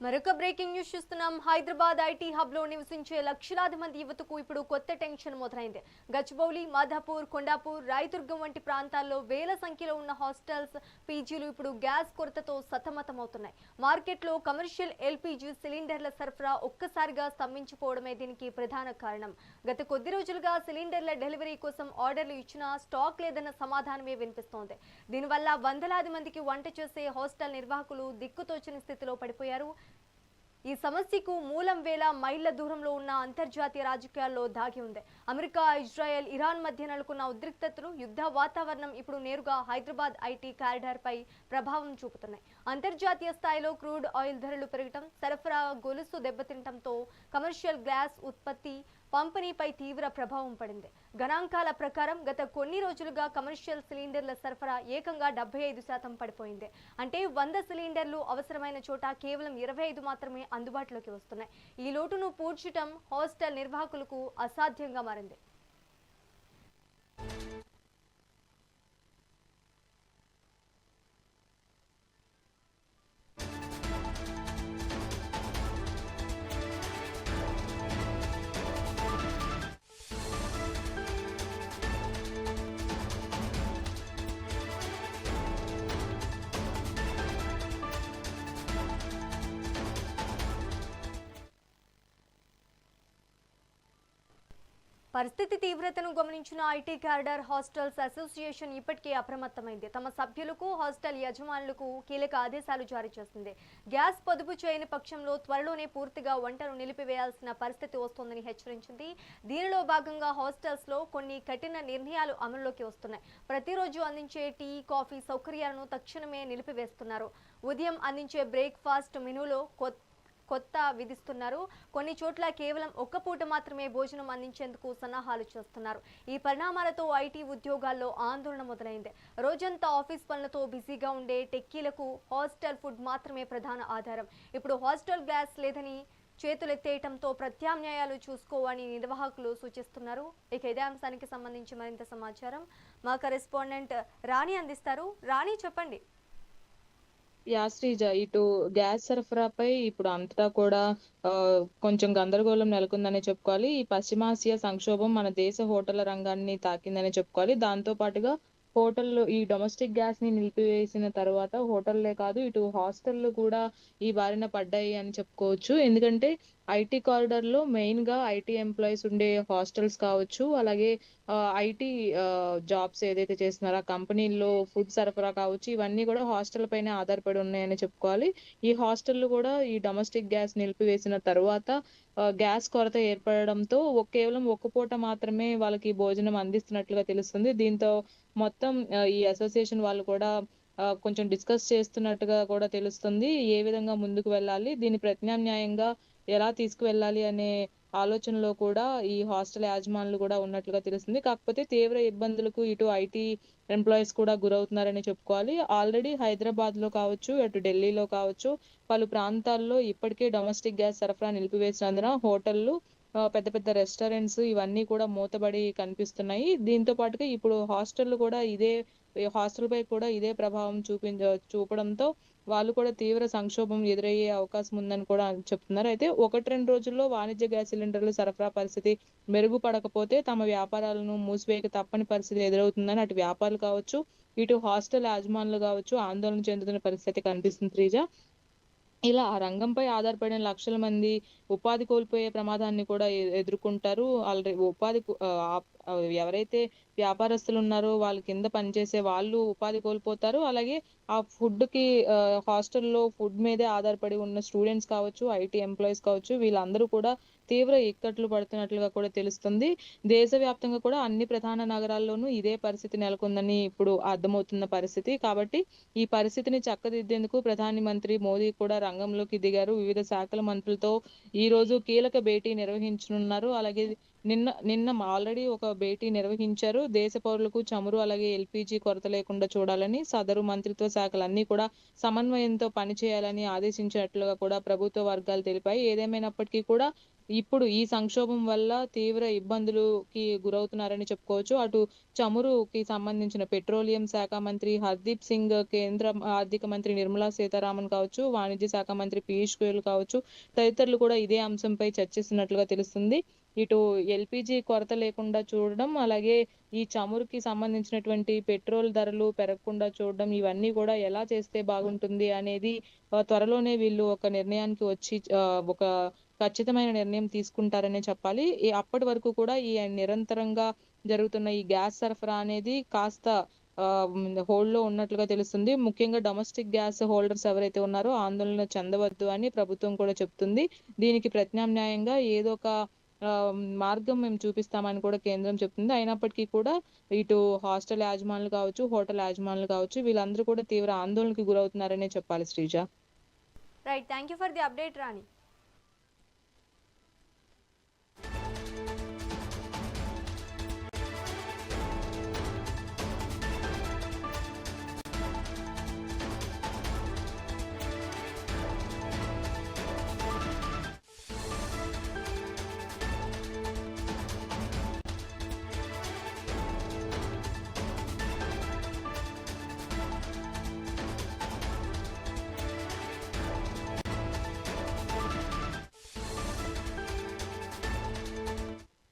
మరొక breaking news చూస్తున్నాం. Hyderabad IT hub లో నివసించే లక్షలాది మంది యువతకు ఇప్పుడు కొత్త టెన్షన్ మొదలైంది. గచ్చిబౌలి, మాధాపూర్, కొండాపూర్, రాయదుర్గం వంటి ప్రాంతాల్లో వేల సంఖ్యలో ఉన్న హాస్టల్స్, పీజీలు ఇప్పుడు గ్యాస్ కొరతతో సతమతమవుతున్నాయి. మార్కెట్లో కమర్షియల్ ఎల్పీజీ సిలిండర్ల సరఫరా ఒక్కసారిగా స్తంభించిపోవడమే దీనికి ప్రధాన కారణం. గత కొద్ది రోజులుగా సిలిండర్ల డెలివరీ కోసం ఆర్డర్లు ఇచ్చినా స్టాక్ లేదన్న సమాధానమే వినిపిస్తోంది. దీనివల్ల వందలాది మందికి వంట చేసే హాస్టల్ నిర్వాహకులు దిక్కుతోచని స్థితిలో పడిపోయారు. ఈ సమస్యకు మూలం వేల మైళ్ల దూరంలో ఉన్న అంతర్జాతీయ రాజకీయాల్లో దాగి ఉంది. అమెరికా, ఇజ్రాయెల్, ఇరాన్ మధ్య నెలకొన్న ఉద్రిక్తతలు, యుద్ధ వాతావరణం ఇప్పుడు నేరుగా హైదరాబాద్ ఐటీ కారిడార్ పై ప్రభావం చూపుతున్నాయి. అంతర్జాతీయ స్థాయిలో క్రూడ్ ఆయిల్ ధరలు పెరగడం, సరఫరా గొలుసు దెబ్బతింటంతో కమర్షియల్ గ్యాస్ ఉత్పత్తి, పంపిణీపై తీవ్ర ప్రభావం పడింది. గణాంకాల ప్రకారం గత కొన్ని రోజులుగా కమర్షియల్ సిలిండర్ల సరఫరా ఏకంగా 75% పడిపోయింది. అంటే 100 సిలిండర్లు అవసరమైన చోట కేవలం 25 మాత్రమే అందుబాటులోకి వస్తున్నాయి. ఈ లోటును పూడ్చడం హాస్టల్ నిర్వాహకులకు అసాధ్యంగా మారింది. పరిస్థితి తీవ్రతను గమనించిన ఐటీ కారిడార్ హాస్టల్స్ అసోసియేషన్ ఇప్పటికే అప్రమత్తమైంది. తమ సభ్యులకు, హాస్టల్ యజమానులకు కీలక ఆదేశాలు జారీ చేసింది. గ్యాస్ పొదుపు చేయని పక్షంలో త్వరలోనే పూర్తిగా వంటను నిలిపివేయాల్సిన పరిస్థితి వస్తోందని హెచ్చరించింది. దీనిలో భాగంగా హాస్టల్స్ లో కొన్ని కఠిన నిర్ణయాలు అమల్లోకి వస్తున్నాయి. ప్రతిరోజు అందించే టీ, కాఫీ సౌకర్యాలను తక్షణమే నిలిపివేస్తున్నారు. ఉదయం అందించే బ్రేక్ఫాస్ట్ మెనూలో కొత్త విధిస్తున్నారు. కొన్ని చోట్ల కేవలం ఒక్క పూట మాత్రమే భోజనం అందించేందుకు సన్నాహాలు చేస్తున్నారు. ఈ పరిణామాలతో ఐటీ ఉద్యోగాల్లో ఆందోళన మొదలైంది. రోజంతా ఆఫీస్ పనులతో బిజీగా ఉండే టెక్కీలకు హాస్టల్ ఫుడ్ మాత్రమే ప్రధాన ఆధారం. ఇప్పుడు హాస్టల్ గ్యాస్ లేదని చేతులెత్తేయటంతో ప్రత్యామ్నాయాలు చూసుకోవాలని నిర్వాహకులు సూచిస్తున్నారు. ఇక ఇదే అంశానికి సంబంధించి మరింత సమాచారం మా కరెస్పాండెంట్ రాణి అందిస్తారు. రాణి, చెప్పండి. శ్రీజ, ఇటు గ్యాస్ సరఫరాపై ఇప్పుడు అంతటా కూడా కొంచెం గందరగోళం నెలకొందనే చెప్పుకోవాలి. ఈ పశ్చిమాసియా సంక్షోభం మన దేశ హోటళ్ల రంగాన్ని తాకిందనే చెప్పుకోవాలి. దాంతో పాటుగా హోటళ్లు ఈ డొమెస్టిక్ గ్యాస్ ని నిలిపివేసిన తర్వాత హోటళ్లే కాదు, ఇటు హాస్టళ్లు కూడా ఈ బారిన పడ్డాయి అని చెప్పుకోవచ్చు. ఎందుకంటే ఐటీ కారిడార్ లో మెయిన్ గా ఐటీ ఎంప్లాయీస్ ఉండే హాస్టల్స్ కావచ్చు, అలాగే ఐటీ జాబ్స్ ఏదైతే చేస్తున్నారో ఆ కంపెనీల్లో ఫుడ్ సరఫరా కావచ్చు, ఇవన్నీ కూడా హాస్టల్ పైనే ఆధారపడి ఉన్నాయని చెప్పుకోవాలి. ఈ హాస్టళ్లు కూడా ఈ డొమెస్టిక్ గ్యాస్ నిలిపివేసిన తర్వాత గ్యాస్ కొరత ఏర్పడడంతో కేవలం ఒక్క పూట మాత్రమే వాళ్ళకి భోజనం అందిస్తున్నట్లుగా తెలుస్తుంది. దీంతో మొత్తం ఈ అసోసియేషన్ వాళ్ళు కూడా కొంచెం డిస్కస్ చేస్తున్నట్టుగా కూడా తెలుస్తుంది. ఏ విధంగా ముందుకు వెళ్ళాలి, దీని ప్రత్యామ్నాయంగా ఎలా తీసుకువెళ్ళాలి అనే ఆలోచనలో కూడా ఈ హాస్టల్ యాజమానులు కూడా ఉన్నట్లుగా తెలుస్తుంది. కాకపోతే తీవ్ర ఇబ్బందులకు ఇటు ఐటీ ఎంప్లాయీస్ కూడా గురవుతున్నారని చెప్పుకోవాలి. ఆల్రెడీ హైదరాబాద్ లో కావచ్చు, అటు ఢిల్లీలో కావచ్చు, పలు ప్రాంతాల్లో ఇప్పటికే డొమెస్టిక్ గ్యాస్ సరఫరా నిలిపివేసినందున హోటళ్లు, పెద్ద పెద్ద రెస్టారెంట్స్ ఇవన్నీ కూడా మూతబడి కనిపిస్తున్నాయి. దీంతో పాటుగా ఇప్పుడు హాస్టళ్లు కూడా హాస్టల్ పై కూడా ఇదే ప్రభావం చూపడంతో వాళ్ళు కూడా తీవ్ర సంక్షోభం ఎదురయ్యే అవకాశం ఉందని కూడా చెప్తున్నారు. అయితే 1-2 రోజుల్లో వాణిజ్య గ్యాస్ సిలిండర్లు సరఫరా పరిస్థితి మెరుగుపడకపోతే తమ వ్యాపారాలను మూసివేయక తప్పని పరిస్థితి ఎదురవుతుందని అటు వ్యాపారులు కావచ్చు, ఇటు హాస్టల్ యాజమానులు కావచ్చు ఆందోళన చెందుతున్న పరిస్థితి కనిపిస్తుంది శ్రీజ. ఇలా ఆ రంగంపై ఆధారపడిన లక్షల మంది ఉపాధి కోల్పోయే ప్రమాదాన్ని కూడా ఎదుర్కొంటారు. ఆల్రెడీ ఎవరైతే వ్యాపారస్తులు ఉన్నారో వాళ్ళ కింద పనిచేసే వాళ్ళు ఉపాధి కోల్పోతారు. అలాగే ఆ ఫుడ్ కి హాస్టల్లో ఫుడ్ మీదే ఆధారపడి ఉన్న స్టూడెంట్స్ కావచ్చు, ఐటీ ఎంప్లాయీస్ కావచ్చు, వీళ్ళందరూ కూడా తీవ్ర ఇక్కట్లు పడుతున్నట్లుగా కూడా తెలుస్తుంది. దేశవ్యాప్తంగా కూడా అన్ని ప్రధాన నగరాల్లోనూ ఇదే పరిస్థితి నెలకొందని ఇప్పుడు అర్థమవుతున్న పరిస్థితి. కాబట్టి ఈ పరిస్థితిని చక్కదిద్దేందుకు ప్రధాని మంత్రి మోదీ కూడా రంగంలోకి దిగారు. వివిధ శాఖల మంత్రులతో ఈ రోజు కీలక భేటీ నిర్వహించనున్నారు. అలాగే నిన్న ఆల్రెడీ ఒక భేటీ నిర్వహించారు. దేశ పౌరులకు చమురు అలాగే ఎల్‌పీజీ కొరత లేకుండా చూడాలని, సదరు మంత్రిత్వ శాఖలన్నీ కూడా సమన్వయంతో పనిచేయాలని ఆదేశించినట్లుగా కూడా ప్రభుత్వ వర్గాలు తెలిపాయి. ఏదేమైనప్పటికీ కూడా ఇప్పుడు ఈ సంక్షోభం వల్ల తీవ్ర ఇబ్బందులుకి గురవుతున్నారని చెప్పుకోవచ్చు. అటు చమురుకి సంబంధించిన పెట్రోలియం శాఖ మంత్రి హర్దీప్ సింగ్, కేంద్ర ఆర్థిక మంత్రి నిర్మలా సీతారామన్ కావచ్చు, వాణిజ్య శాఖ మంత్రి పీయూష్ గోయల్ కావచ్చు, తదితరులు కూడా ఇదే అంశంపై చర్చిస్తున్నట్లుగా తెలుస్తుంది. ఇటు ఎల్‌పీజీ కొరత లేకుండా చూడడం, అలాగే ఈ చమురుకి సంబంధించినటువంటి పెట్రోల్ ధరలు పెరగకుండా చూడడం, ఇవన్నీ కూడా ఎలా చేస్తే బాగుంటుంది అనేది త్వరలోనే వీళ్ళు ఒక నిర్ణయానికి వచ్చి ఒక ఖచ్చితమైన నిర్ణయం తీసుకుంటారనే చెప్పాలి. అప్పటి వరకు కూడా ఈ నిరంతరంగా జరుగుతున్న ఈ గ్యాస్ సరఫరా అనేది కాస్త హోల్డ్‌లో ఉన్నట్లుగా తెలుస్తుంది. ముఖ్యంగా డొమెస్టిక్ గ్యాస్ హోల్డర్స్ ఎవరైతే ఉన్నారో ఆందోళన చెందవద్దు అని ప్రభుత్వం కూడా చెప్తుంది. దీనికి ప్రత్యామ్నాయంగా ఏదో ఒక మార్గం మేము చూపిస్తామని కూడా కేంద్రం చెప్తుంది. అయినప్పటికీ కూడా ఇటు హాస్టల్ యాజమానులు కావచ్చు, హోటల్ యాజమానులు కావచ్చు, వీళ్ళందరూ కూడా తీవ్ర ఆందోళనకి గురవుతున్నారనే చెప్పాలి Sreeja. Right, thank you for the update Rani.